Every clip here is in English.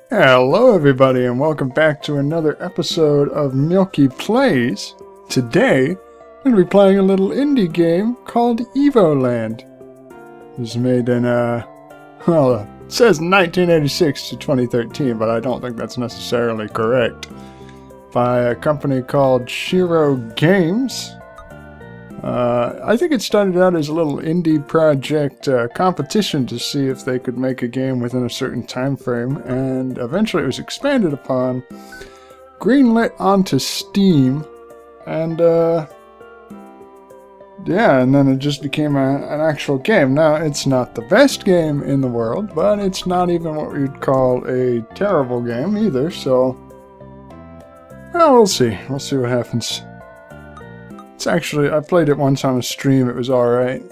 Hello everybody and welcome back to another episode of Milkie Plays. Today, I'm going to be playing a little indie game called Evoland. It was made in, well, it says 1986 to 2013, but I don't think that's necessarily correct. By a company called Shiro Games. I think it started out as a little indie project competition to see if they could make a game within a certain time frame, and eventually it was expanded upon, greenlit onto Steam, and yeah, and then it just became an actual game. Now, it's not the best game in the world, but it's not even what we'd call a terrible game either, so well, we'll see. We'll see what happens. It's actually, I played it once on a stream, it was alright.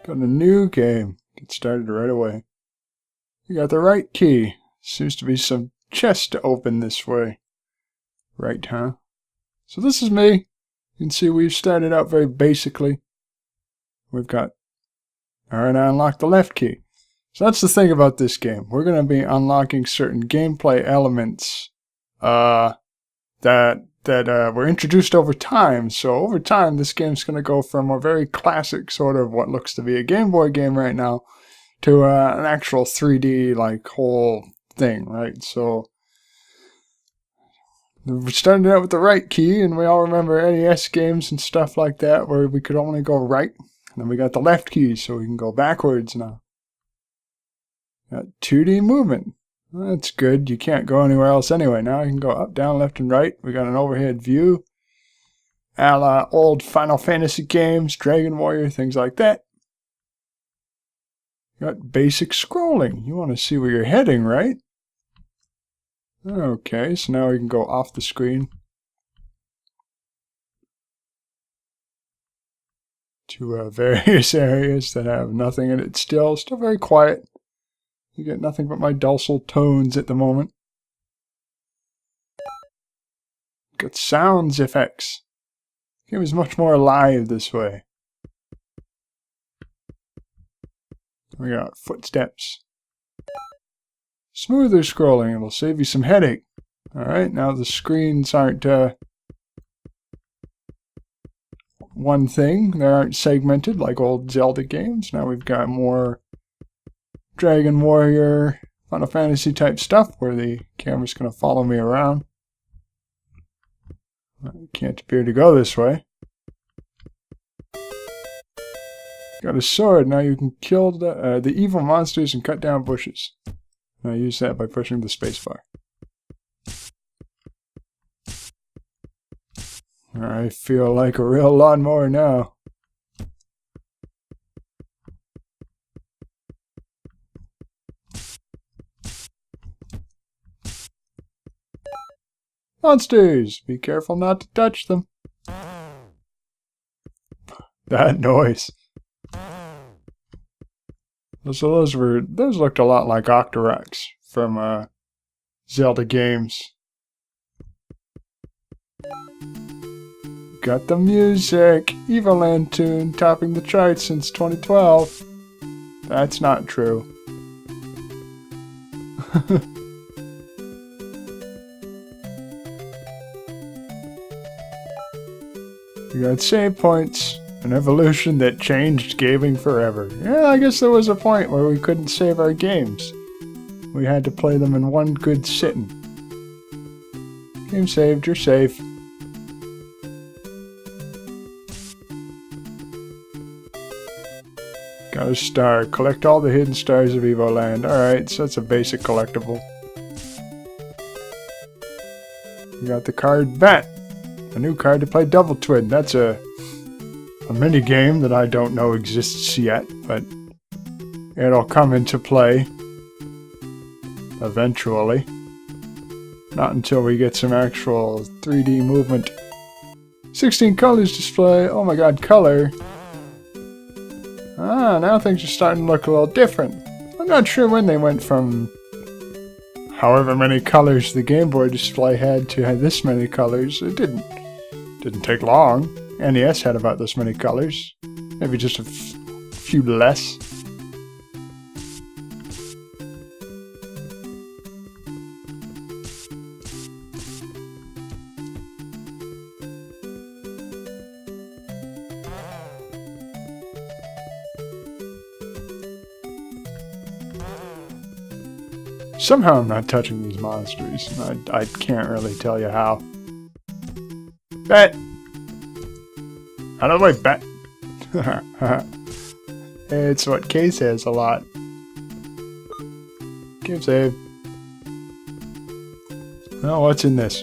Got a new game. Get started right away. You got the right key. Seems to be some chest to open this way. Right, huh? So this is me. You can see we've started out very basically. We've got, alright, I unlocked the left key. So that's the thing about this game. We're going to be unlocking certain gameplay elements that were introduced over time. So over time, this game's going to go from a very classic sort of what looks to be a Game Boy game right now to an actual 3D like whole thing, right? So we started out with the right key, and we all remember NES games and stuff like that where we could only go right. And then we got the left key, so we can go backwards now. Got 2D movement. That's good. You can't go anywhere else anyway. Now you can go up, down, left, and right. We got an overhead view. A la old Final Fantasy games, Dragon Warrior, things like that. You got basic scrolling. You want to see where you're heading, right? Okay, so now we can go off the screen to various areas that have nothing in it still. Still very quiet. You get nothing but my dulcet tones at the moment. Got sounds effects. The game is much more alive this way. We got footsteps. Smoother scrolling, it'll save you some headache. Alright, now the screens aren't one thing. They aren't segmented like old Zelda games. Now we've got more Dragon Warrior, Final Fantasy type stuff where the camera's going to follow me around. I can't appear to go this way. Got a sword. Now you can kill the evil monsters and cut down bushes. And I use that by pushing the spacebar. I feel like a real lawnmower now. Monsters! Be careful not to touch them. That noise. So those looked a lot like Octoroks from Zelda games. Got the music! Evoland tune topping the charts since 2012. That's not true. We got save points, an evolution that changed gaming forever. Yeah, I guess there was a point where we couldn't save our games. We had to play them in one good sitting. Game saved, you're safe. Got a star. Collect all the hidden stars of Evoland. Alright, so that's a basic collectible. We got the card Bat. A new card to play Double Twin. That's a mini game that I don't know exists yet, but it'll come into play eventually. Not until we get some actual 3D movement. 16 colors display. Oh my god, color. Ah, now things are starting to look a little different. I'm not sure when they went from however many colors the Game Boy display had to have this many colors. It didn't take long. NES had about this many colors. Maybe just a few less. Somehow I'm not touching these monsters. I can't really tell you how. Bet! Out of the way, bet! It's what Kay says a lot. Game save. Oh, what's in this?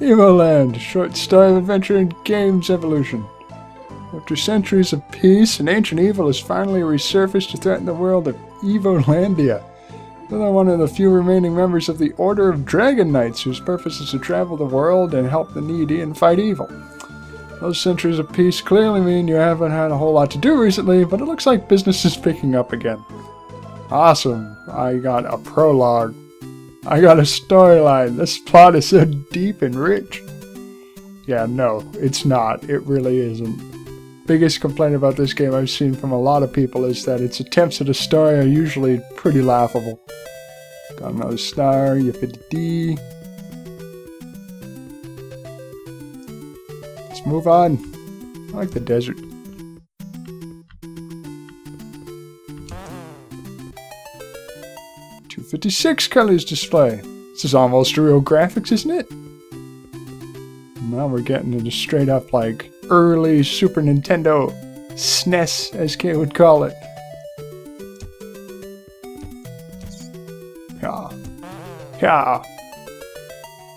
Evoland, short story of adventure and games evolution. After centuries of peace, an ancient evil has finally resurfaced to threaten the world of Evolandia. They're one of the few remaining members of the Order of Dragon Knights, whose purpose is to travel the world and help the needy and fight evil. Those centuries of peace clearly mean you haven't had a whole lot to do recently, but it looks like business is picking up again. Awesome. I got a prologue. I got a storyline. This plot is so deep and rich. Yeah, no, it's not. It really isn't. Biggest complaint about this game I've seen from a lot of people is that its attempts at a story are usually pretty laughable. Got another star, you fit the D. Let's move on. I like the desert. .256 colors display. This is almost real graphics, isn't it? Now we're getting into straight up like early Super Nintendo SNES, as Kay would call it. Yeah. Yeah.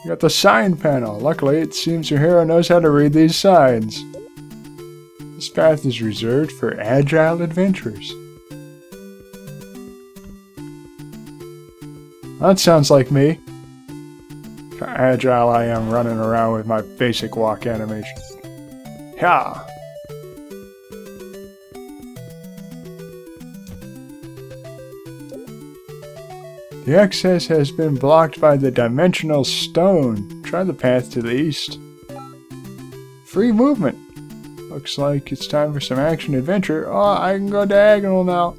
You got the sign panel. Luckily, it seems your hero knows how to read these signs. This path is reserved for agile adventurers. That sounds like me. How agile I am running around with my basic walk animation. Yeah. The access has been blocked by the dimensional stone. Try the path to the east. Free movement. Looks like it's time for some action adventure. Oh, I can go diagonal now.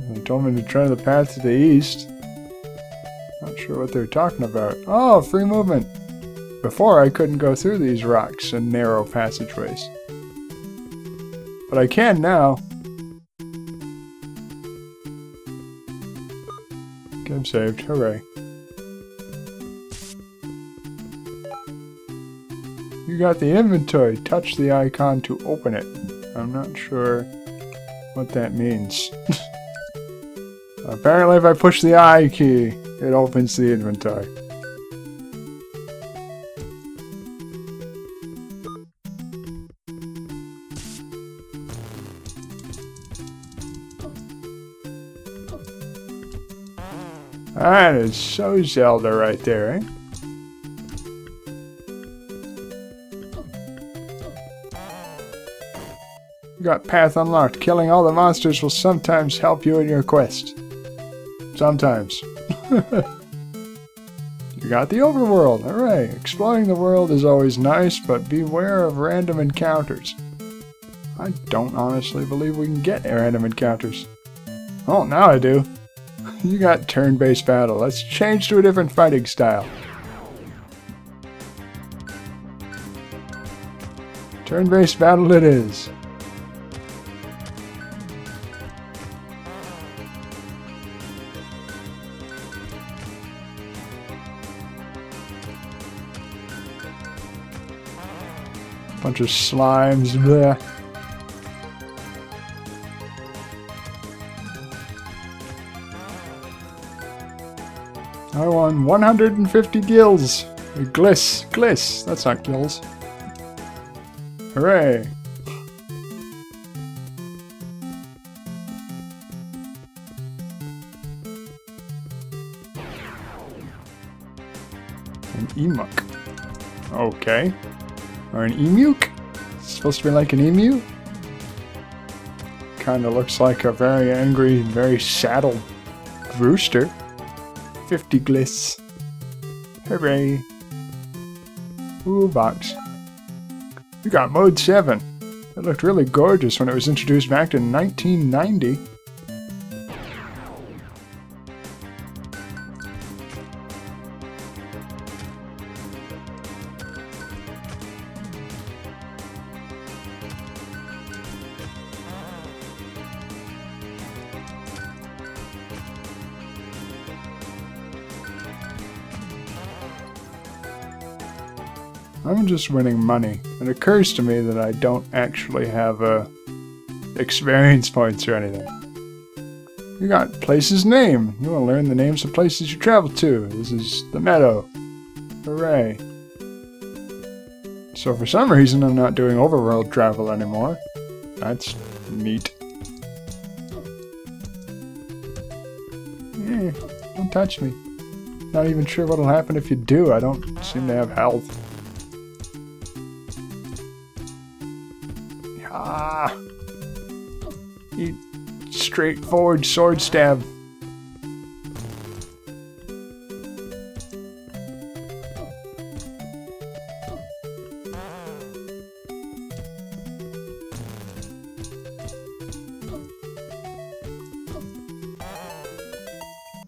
They told me to try the path to the east. Not sure what they're talking about. Oh, free movement. Before I couldn't go through these rocks and narrow passageways. But I can now. Game saved. Hooray. You got the inventory. Touch the icon to open it. I'm not sure what that means. Apparently if I push the I key, it opens the inventory. That is so Zelda right there, eh? You got path unlocked. Killing all the monsters will sometimes help you in your quest. Sometimes. You got the overworld. Hooray. Exploring the world is always nice, but beware of random encounters. I don't honestly believe we can get random encounters. Oh, now I do. You got turn-based battle. Let's change to a different fighting style. Turn-based battle it is. Bunch of slimes. Bleh. I won 150 gills. Gliss. Gliss. That's not gills. Hooray. An emuk. Okay. Or an emuke? It's supposed to be like an emu? Kinda looks like a very angry, very saddled rooster. 50 gliss. Hooray. Ooh, box. You got mode 7. It looked really gorgeous when it was introduced back in 1990. I'm just winning money. It occurs to me that I don't actually have experience points or anything. You got places name. You want to learn the names of places you travel to. This is the meadow. Hooray. So for some reason I'm not doing overworld travel anymore. That's neat. Don't touch me. Not even sure what'll happen if you do. I don't seem to have health. Ah! You straightforward sword stab.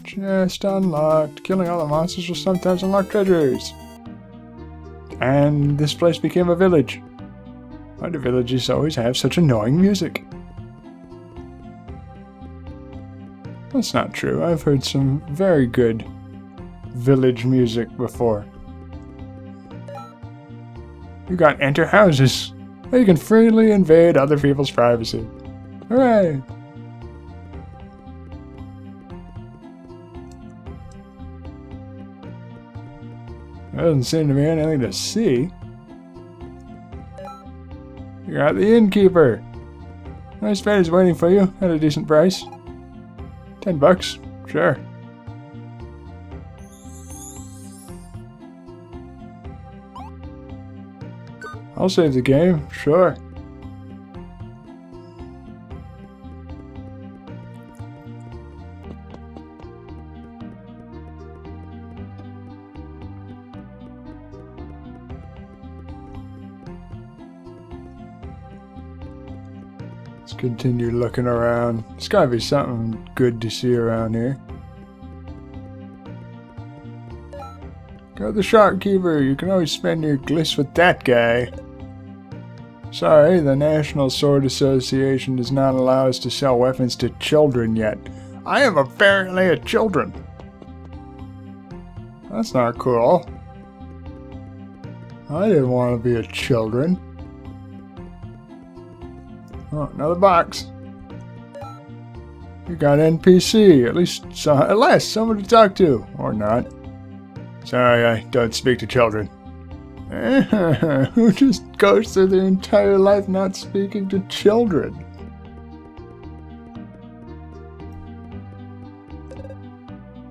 Chest unlocked. Killing all the monsters will sometimes unlock treasures. And this place became a village. Why do villages always have such annoying music? That's not true. I've heard some very good village music before. You got enter houses. You can freely invade other people's privacy. Hooray! There doesn't seem to be anything to see. You got the innkeeper. Nice bed is waiting for you at a decent price. $10, sure. I'll save the game, sure. Let's continue looking around. There's gotta be something good to see around here. Got the shopkeeper. You can always spend your glyphs with that guy. Sorry, the National Sword Association does not allow us to sell weapons to children yet. I am apparently a children. That's not cool. I didn't want to be a children. Oh, another box. You got NPC. At least someone to talk to. Or not. Sorry, I don't speak to children. Who just goes through their entire life not speaking to children?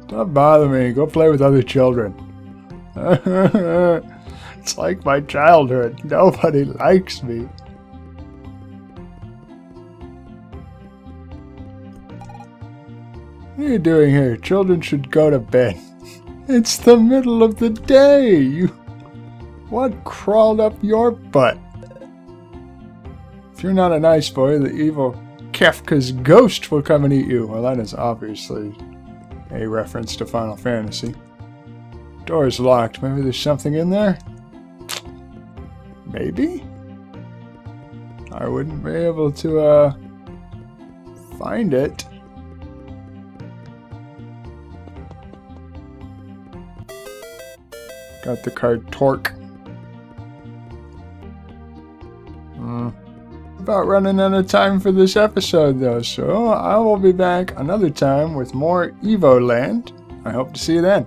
Don't bother me. Go play with other children. It's like my childhood. Nobody likes me. What are you doing here? Children should go to bed. It's the middle of the day. What crawled up your butt? If you're not a nice boy, the evil Kefka's ghost will come and eat you. Well, that is obviously a reference to Final Fantasy. Door is locked. Maybe there's something in there? Maybe? I wouldn't be able to, find it. Got the card Torque. About running out of time for this episode though, so I will be back another time with more Evoland. I hope to see you then.